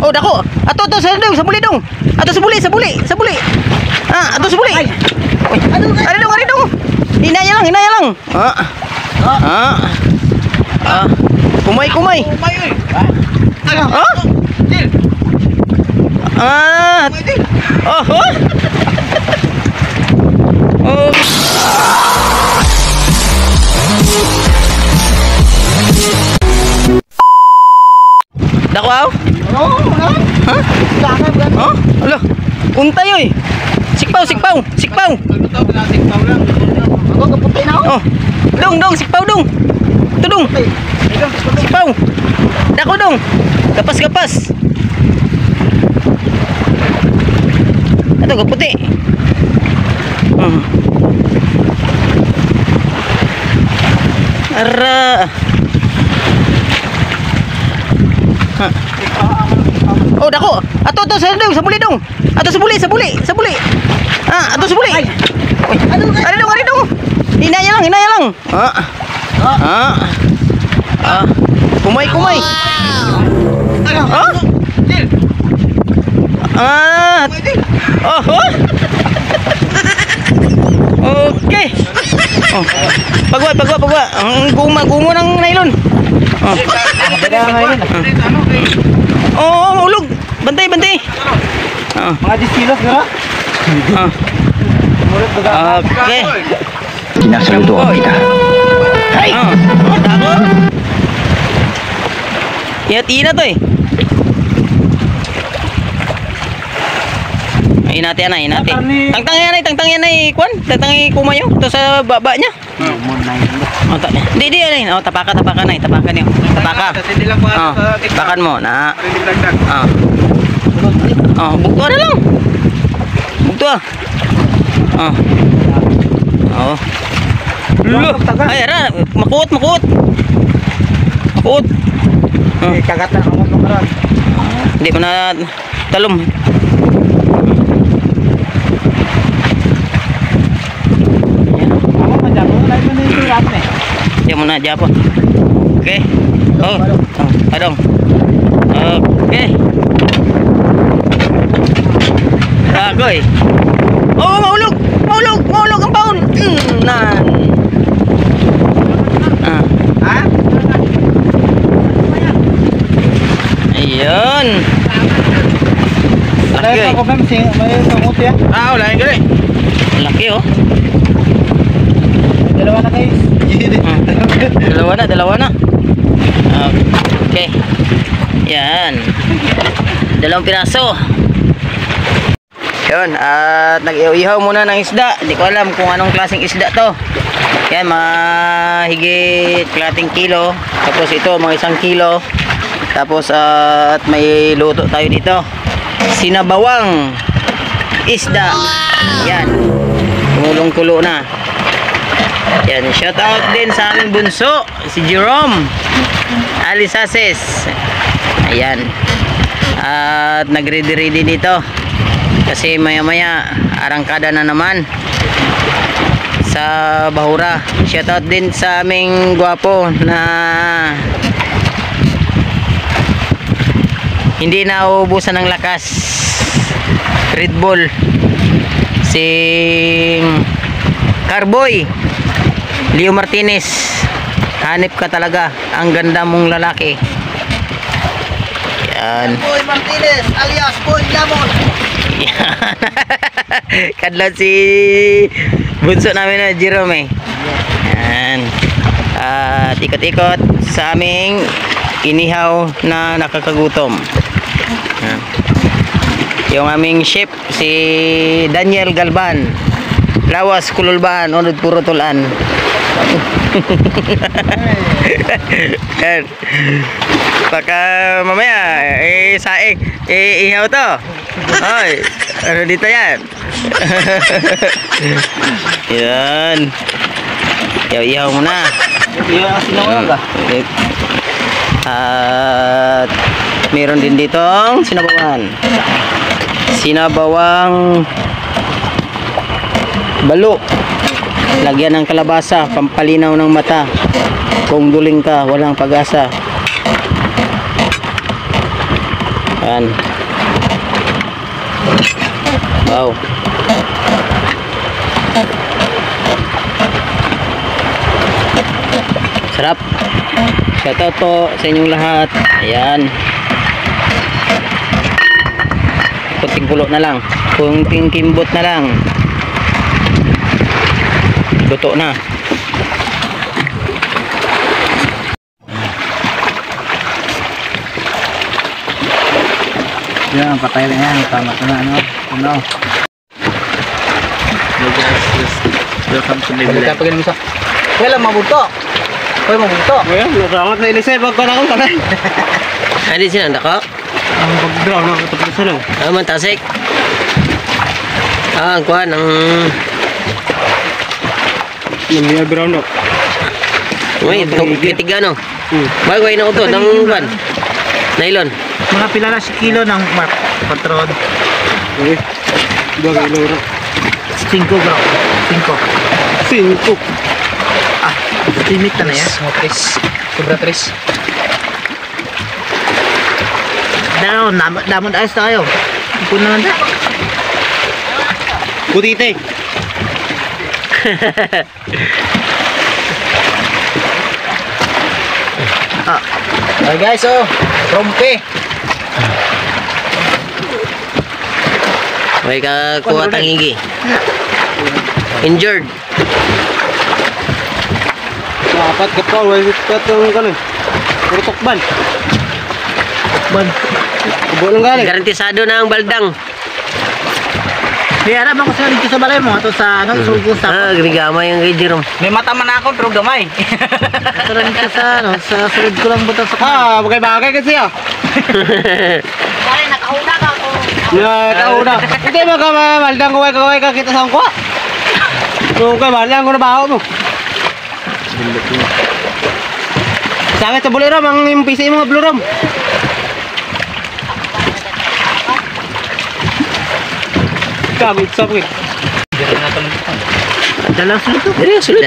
Oh, dako. Ato sa dong, sa buli dong. Ato sa buli. Ah, ato sa buli. Oy, ari dong. Hinaya lang. Kumay. Kumay oy. Oh. Dako aw? Ha? Oh, alo. Untay oy. Sikpaw. Oh. Dong, sikpaw dong. Tudong. Sikpaw. Dako dong. Gapas. Ato kaputi. Ara. Oh, dako. Ato sa dong, sa buli dong. Ato sa buli. Ah, ato sa buli. Oy, ari dong. Hinaya lang. Kumay. Okay. Pagwa. Ang gumo ng nylon. Mahulog. Bantay. Mga 10 kilos gano'n? Okay. Sinasaludoan kita. Hay! Dako. Ingat to eh. Inati. Tangtang yan ay kwan. Tangtang kumayo. Ito sa baba niya. Hindi yan. Tapakan na. Tapakan niyo. Tapakan mo. Bugto na lang. Ay, ara. Makut. Kagat na ako karon. Hindi mo na talom. Dia muna japo. Okay. Adong. Okay. Agoy. Mahulog ang baon. Nan. Ayun. Laki. Ako ma'am, may samot yan. Wala yung gali. Laki oh. Dalawa na guys. Dalawa na. Okay. Yan. 2 piraso. Yun, at nag-ihaw muna ng isda. Hindi ko alam kung anong klaseng isda to. Yan, mahigit kalating kilo. Tapos ito, mga 1 kilo. Tapos at may luto tayo dito. Sinabawang isda. Yan. Tumulong-tulo na. Yan, shout out din sa aming bunso, si Jerome Alisases. Ayan. At nag-ready dito. Kasi maya-maya arangkada na naman sa Bahura. Shout out din sa aming gwapo na hindi na uubusan ng lakas, Red Bull, si Carboy Leo Martinez. Hanip ka talaga, ang ganda mong lalaki. Yan. Boy Martinez alias Boy Lamon. Kadlad si bunso namin na Jerome. Yan. At ikot-ikot sa aming inihaw na nakakagutom. Yan. Yung aming chef si Daniel Galban, lawas kululban unod puro tulan. Yan. Baka mamaya saing ihaw to. Oy, ano dito yan? Yan. Ihaw mo na. Ihaw ang sinawag ka. At meron din ditong sinabawang balo. Lagyan ng kalabasa, pampalinaw ng mata. Kung duling ka, walang pag-asa. Yan. Wow. Sarap. Shoutout po sa inyong lahat. Ayan. Kunting kulo na lang. Kunting kimbot na lang. Luto na. Yan, patay na yan. Tama ko na, ano? Ano? Welcome to my vlog. Kapag mo sa... Wala, mabuto. Hoy, mabuto. Wala, lukangot na ilisay. Pagka na akong tanay. Ano sinanda ko? Ang pag-draw na kapag sa lang. Ah, mantasik. Ah, ang kuhan, ang... Namiyag brown no. Uy, kitigano. Bagay na ko to, ng kuhan. Nylon. Mga pila na si kilo ng mark. Patron. Uy, 2 kilo rin. 5 bro. 5. 5. Ah, limit na yan. Sobra 3. Daw, damon ayos tayo. Ipon naman na. Butite. Okay guys, oh. Rompe. May kakuha tangigi. Injured. Dapat kapal, wala yung kanin. Puro tukban. Ban. Ubo lang galing. Garantisado na ang baldang. Kaya naman ko sa dito sa balay mo. Ito sa, ano, sulgo sa... Ah, gamigamay yung kay Jerome. May mata man ako, pero gamay. Ito lang dito sa, ano, sa sulod ko lang butas sa... Ah, bagay-bagay kasi ah. Dahil nakahuna ka ako. Nakauna. Hindi maldang kaway ka kita sa angkwa. Kung ka maldang ko na baho mo. Sabi sa buliram, ang yung PC mo buliram. Kami, sabit. Dalang sulod ko. Dali, sulit.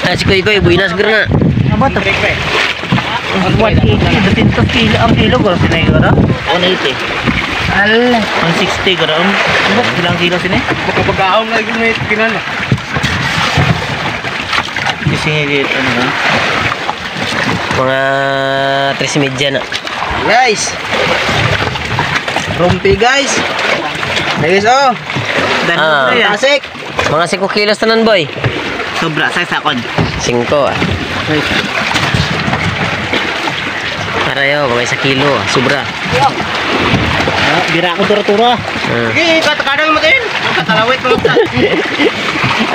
Ah, si Koy, buinas gerna. Apa tuh? 180, 200 kilo ang kilo ko sini gara. 180. Al, 160 gara. Buk bilang kilo sini. Pagkagaong lagi may kinala. Di sini gitu ano. Mga 3 na. Guys. Rumpi guys. Guys oh. Dan Ah. tasik. Mga 5 kilos tanan, boy. Sobra sa sakon. 5 ah. Para yo, kamay 1 kilo, sobra. Bira ako tura-tura. Ah. Sige, kadang mo din. Katalawit mo ta.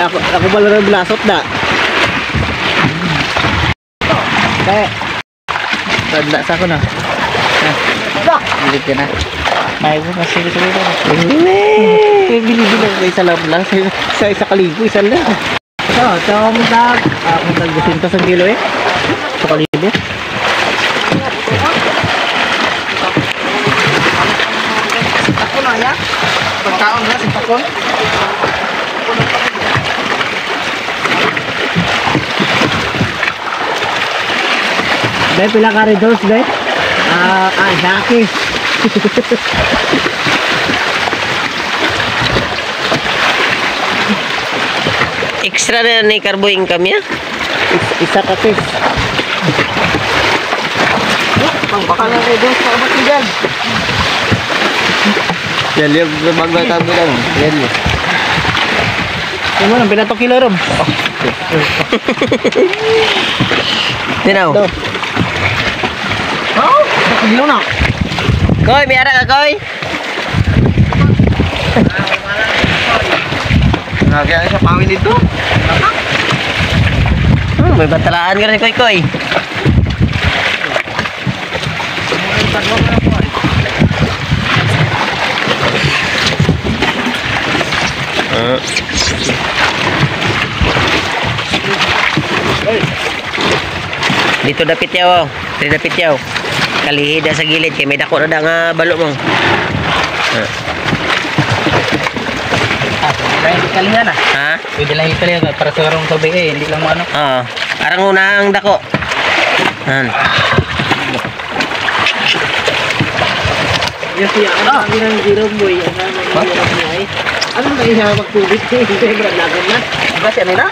Ako bala ng blasot na. Kaya. Tanda sa ako na. Bilit ka na. May mo kasi dito dito. Bili-bili lang isa lang. Isa kalibo, isa lang. Ito mo dag. Ako tag 200 ang kilo eh. Sa kalibo. Ako na ya. Pagkaon na sa pakon. Dahil pila ka rin dahil? Jackie. Extra na ni carbo income ya? Isa ka tis. Pang-baka na rin doon sa kabat mo dyan. Yan, liab bagay tabi lang. Yan. Yan mo lang, pinatong kilo ron. Tinaw. Oh, kilo na. Koy, may ara ka, Koy. Kaya sa pawin dito. May batalaan ka rin, Koy. Dito dapit yaw, dito dapit yaw. Kalihida sa gilid kay may dako na nga balo mo. Dahil kalihan ah. Ha? Pwede lang kalihan para sa karong sabi hindi lang ano. Oo. Arang una ang dako. Yan. Yes, ang ng zero boy. Ano ba yung magtubig? Hindi ba lagan na? Ba siya nila?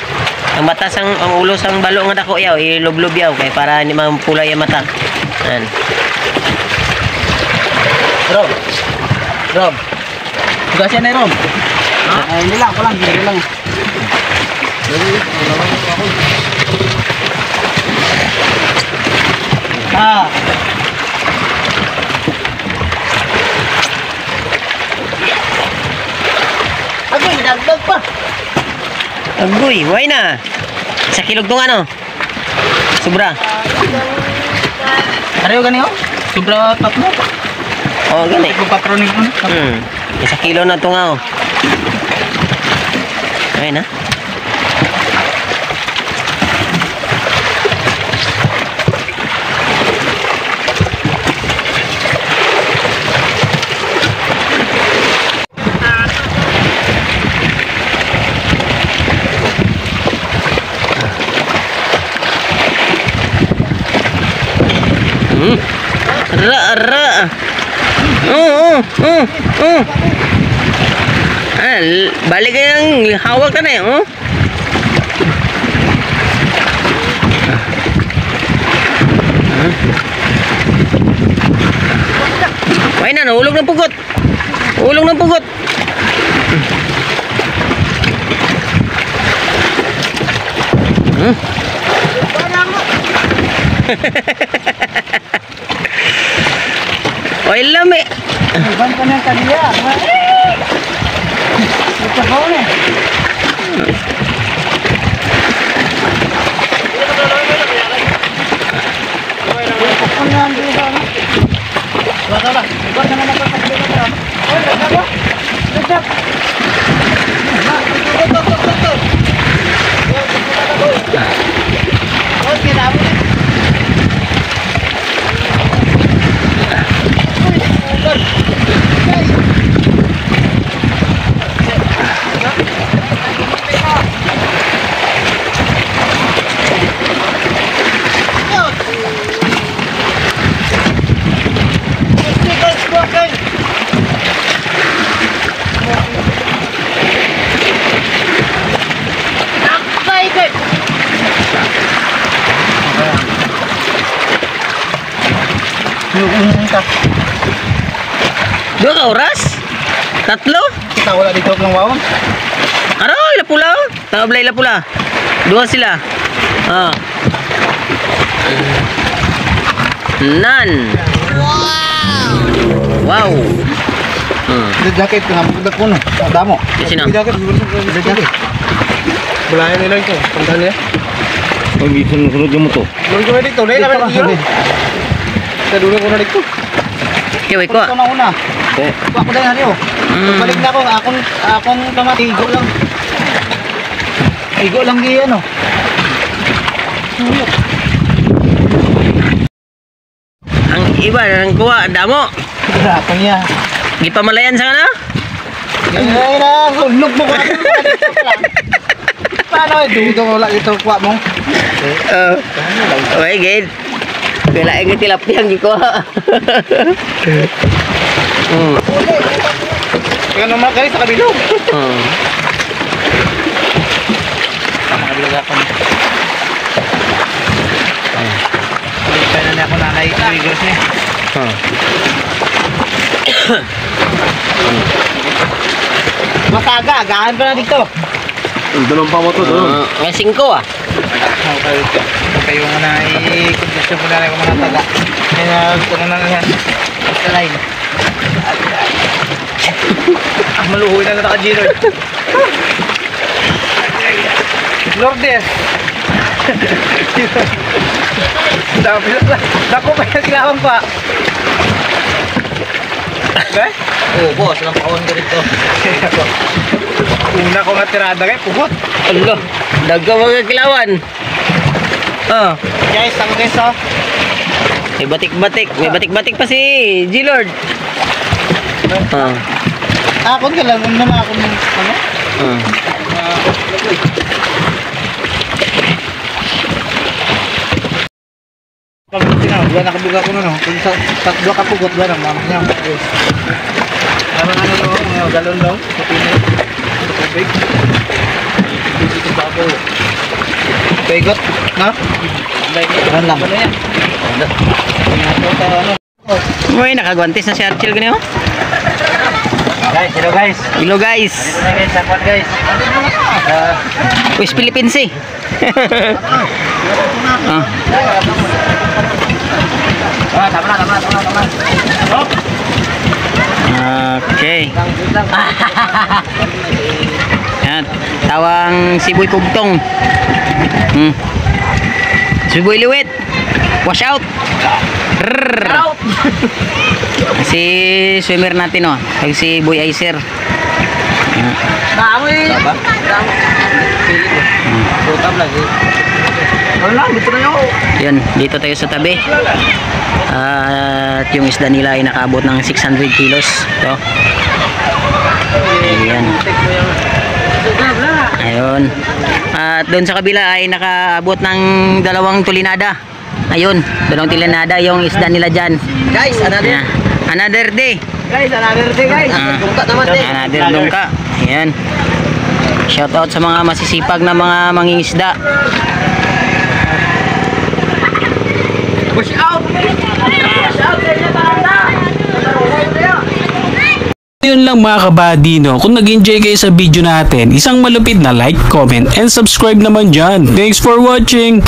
Ang batas ang ulos ang balo nga dako yaw, ilublob yaw kay para hindi mampulay ang mata. Yan. Rob. Tugas yan eh, Rob. Hindi lang, ko lang. Hindi lang. Agoy, dagdag pa. Agoy, why na? Sa kilog tong ano? Sobra. Ariyo gani oh? Sobra tatlo. Oh, gani. Ikaw patronin ko. Isa kilo na ito nga oh. Okay na. Ra. Balik kayang hawak ka na eh, oh. Why na, ulog ng pugot. Ulog ng pugot. Oy, lami. Ibang ka ng kanila. Ito ko eh. Dua ka oras? Tatlo? Kita wala dito ng wawang. Aroy, lapula oh. Tablay lapula. Dua sila. Ah. Nan. Wow. Ada jaket kena budak kuno. Damo. Di sini. Jaket. Ada jaket. Belayan nila ito. Puntahan niya. Pag sunod mo to. Doon ko na dito. Dahil naman dito. Sa dulo ko na dito. Kiwi ko. Ito na una. Ako dahil hariyo. Balik na ako. Akong kamatigo lang. Igo lang di ano. Ang iba nang kuha damo. Ako niya. Gipamalayan sa kana? Ay na, hulog mo ko. Paano eh? Dugo mo lang ito kuha mo. Okay, good. Pila ang tilapia ang gikuha. Kaya naman kayo sa kabilog. Nakabilog ako. Kaya na niya ako nanay triggers niya. Masaga, agahan pa na dito. Dalawang pa mo to doon. May 5 ah. Kayo nga na i-condition ko na rin mga taga. Kaya ito na lang yan. Sa line. Maluhoy na naka-G-Lord. Lordes. Dako pa yung silawang pa. Okay? Oh, boss, nang pakawan ka rito. Una ko nga tirada kayo, pugot. Allah, daga mga kilawan. Guys, ako guys oh. May batik-batik. May batik-batik pa si G-Lord. Ako ka lang, naman ako ng ano? Pag wala nakabuga ko na no. Kung sa dua ka pugot ba nang mamak niya. Ano no, galon daw. Sa pinay. Sa tubig. Dito ba ako? Pegot, na? Ano lang. Ano yan? Uy, nakagwantes na si Archel ganyan oh. Guys, hello guys. Hello guys. Dito na guys, sakwan guys. West Philippines eh. Ah. Tama na. Okay. Yan, tawang Siboy Kugtong. Siboy Liwit. Wash out. Rrrr. Si swimmer natin oh, kag si Boy Icer. Dami. Butab lagi. Wala, dito na yun. Yan, dito tayo sa tabi. At yung isda nila ay nakaabot ng 600 kilos. Ito. Ayan. Ayun. At doon sa kabila ay nakaabot ng 2 tulinada. Ayun, 2 tulinada yung isda nila dyan. Guys, Ayan. Another day. Guys, another day guys. Dungka naman din. Another dungka. Ayan. Shout out sa mga masisipag na mga mangingisda. Push out. Yun lang mga kabady, no? Kung nag-enjoy kayo sa video natin, isang malupit na like, comment, and subscribe naman dyan. Thanks for watching!